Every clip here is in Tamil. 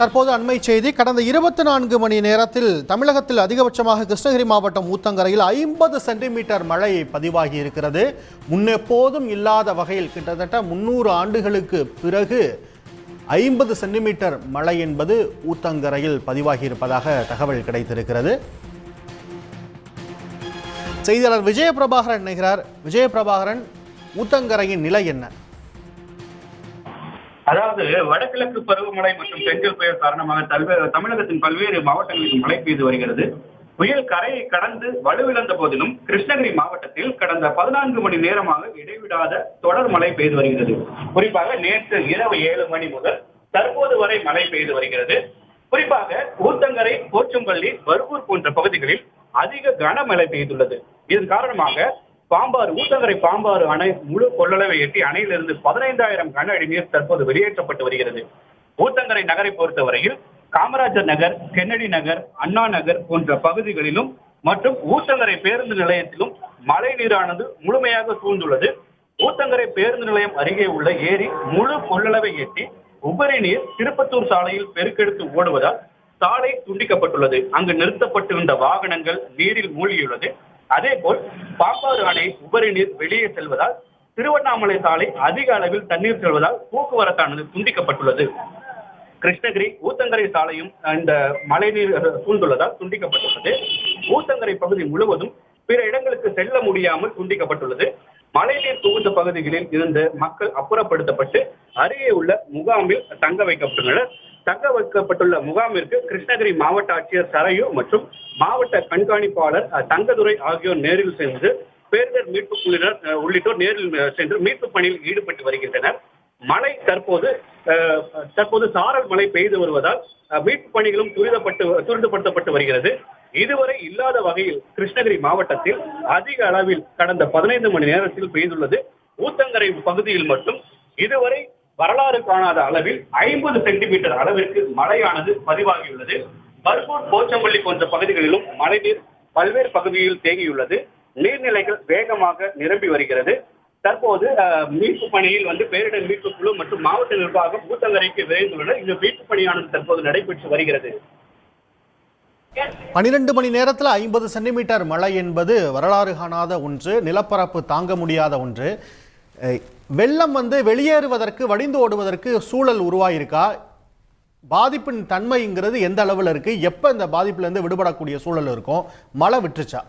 தற்போது அண்மை செய்தி. கடந்த 24 மணி நேரத்தில் தமிழகத்தில் அதிகபட்சமாக கிருஷ்ணகிரி மாவட்டம் ஊத்தங்கரையில் 50 சென்டிமீட்டர் மழை பதிவாகி இருக்கிறது. முன்னெப்போதும் இல்லாத வகையில் கிட்டத்தட்ட 300 ஆண்டுகளுக்கு பிறகு 50 சென்டிமீட்டர் மழை என்பது ஊத்தங்கரையில் பதிவாகி இருப்பதாக தகவல் கிடைத்திருக்கிறது. செய்தியாளர் விஜயபிரபாகரன் இணைகிறார். விஜயபிரபாகரன், ஊத்தங்கரையின் நிலை என்ன? அதாவது வடகிழக்கு பருவமழை மற்றும் தென்றல் புயல் காரணமாக தமிழகத்தின் பல்வேறு மாவட்டங்களில் மழை பெய்து வருகிறது. புயல் கரையை கடந்து வலுவிழந்த போதிலும் கிருஷ்ணகிரி மாவட்டத்தில் கடந்த 14 மணி நேரமாக இடைவிடாத தொடர் மழை பெய்து வருகிறது. குறிப்பாக நேற்று இரவு 7 மணி முதல் தற்போது வரை மழை பெய்து வருகிறது. குறிப்பாக ஊத்தங்கரை, போச்சம்பள்ளி, பர்கூர் போன்ற பகுதிகளில் அதிக கனமழை பெய்துள்ளது. இதன் காரணமாக ஊத்தங்கரை பாம்பாறு அணை முழு கொள்ளளவை எட்டி அணையிலிருந்து 15,000 கன அடி நீர் தற்போது வெளியேற்றப்பட்டு வருகிறது. ஊத்தங்கரை நகரை பொறுத்தவரையில் காமராஜர் நகர், கென்னடி நகர், அண்ணா நகர் போன்ற பகுதிகளிலும் மற்றும் ஊத்தங்கரை பேருந்து நிலையத்திலும் மழை நீரானது முழுமையாக சூழ்ந்துள்ளது. ஊத்தங்கரை பேருந்து நிலையம் அருகே உள்ள ஏரி முழு கொள்ளளவை எட்டி உபரி நீர் திருப்பத்தூர் சாலையில் பெருக்கெடுத்து ஓடுவதால் சாலை துண்டிக்கப்பட்டுள்ளது. அங்கு நிறுத்தப்பட்டிருந்த வாகனங்கள் நீரில் மூழ்கியுள்ளது. அதேபோல் பாம்பாறு அணை உபரி நீர் வெளியே செல்வதால் திருவண்ணாமலை சாலை அதிக அளவில் தண்ணீர் செல்வதால் போக்குவரத்தானது துண்டிக்கப்பட்டுள்ளது. கிருஷ்ணகிரி ஊத்தங்கரை சாலையும் இந்த மழைநீர் சூழ்ந்துள்ளதால் துண்டிக்கப்பட்டுள்ளது. ஊத்தங்கரை பகுதி முழுவதும் பிற இடங்களுக்கு செல்ல முடியாமல் துண்டிக்கப்பட்டுள்ளது. மழைநீர் புகுந்த பகுதிகளில் இருந்து மக்கள் அப்புறப்படுத்தப்பட்டு அருகே உள்ள முகாமில் தங்க வைக்கப்பட்டுள்ளனர். தங்க வைக்கப்பட்டுள்ள முகாமிற்கு கிருஷ்ணகிரி மாவட்ட ஆட்சியர் சரையு மற்றும் மாவட்ட கண்காணிப்பாளர் தங்கதுரை ஆகியோர் நேரில் சென்று பேரிடர் மீட்பு குழுவினர் உள்ளிட்டோர் நேரில் சென்று மீட்பு பணியில் ஈடுபட்டு வருகின்றனர். மழை தற்போது சாரல் மழை பெய்து வருவதால் மீட்பு பணிகளும் துரிதப்படுத்தப்பட்டு வருகிறது. இதுவரை இல்லாத வகையில் கிருஷ்ணகிரி மாவட்டத்தில் அதிக அளவில் கடந்த 15 மணி நேரத்தில் பெய்துள்ளது. ஊத்தங்கரை பகுதியில் மட்டும் இதுவரை வரலாறு காணாத அளவில் 50 சென்டிமீட்டர் அளவிற்கு மழையானது பதிவாகியுள்ளது. பர்கூர், போச்சம்பள்ளி போன்ற பகுதிகளிலும் மழைநீர் பல்வேறு பகுதிகளில் தேங்கியுள்ளது. நீர்நிலைகள் வேகமாக நிரம்பி வருகிறது. தற்போது மீட்பு பணியில் பேரிடர் மீட்பு குழு மற்றும் மாவட்ட நிர்வாகம் ஊத்தங்கரைக்கு விரைந்துள்ளனர். இந்த மீட்பு பணியானது தற்போது நடைபெற்று வருகிறது. 12 மணி நேரத்தில் 50 சென்டிமீட்டர் மழை என்பது வரலாறு காணாத ஒன்று, நிலப்பரப்பு தாங்க முடியாத ஒன்று. வெள்ளம் வெளியேறுவதற்கு, வடிந்து ஓடுவதற்கு சூழல் உருவாயிருக்கா? பாதிப்பின் தன்மைங்கிறது எந்த அளவில் இருக்கு? எப்ப இந்த பாதிப்புல இருந்து விடுபடக்கூடிய சூழல் இருக்கும்? மழை விட்டுச்சா?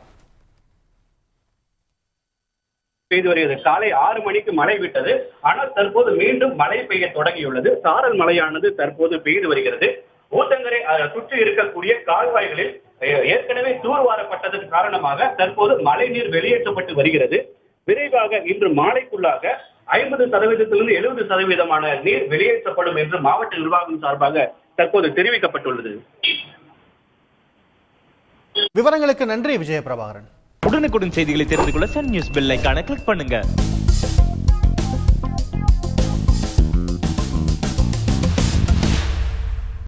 பெய்து வருகிறது. காலை 6 மணிக்கு மழை விட்டது. ஆனால் தற்போது மீண்டும் மழை பெய்ய தொடங்கியுள்ளது. சாரல் மழையானது தற்போது பெய்து வருகிறது. ஊத்தங்கரை சுற்றி இருக்கக்கூடிய கால்வாய்களில் ஏற்கனவே தூர்வாரப்பட்டதன் காரணமாக தற்போது மழை நீர் வெளியேற்றப்பட்டு வருகிறது. விரைவாக இன்று மாலைக்குள்ளாக 50%லிருந்து 70% நீர் வெளியேற்றப்படும் என்று மாவட்ட நிர்வாகம் சார்பாக தற்போது தெரிவிக்கப்பட்டுள்ளது. விவரங்களுக்கு நன்றி விஜயபிரபாகரன். உடனுக்குடன் செய்திகளை தெரிந்து கொள்ள சன் நியூஸ் பெல் ஐகானை கிளிக் பண்ணுங்க.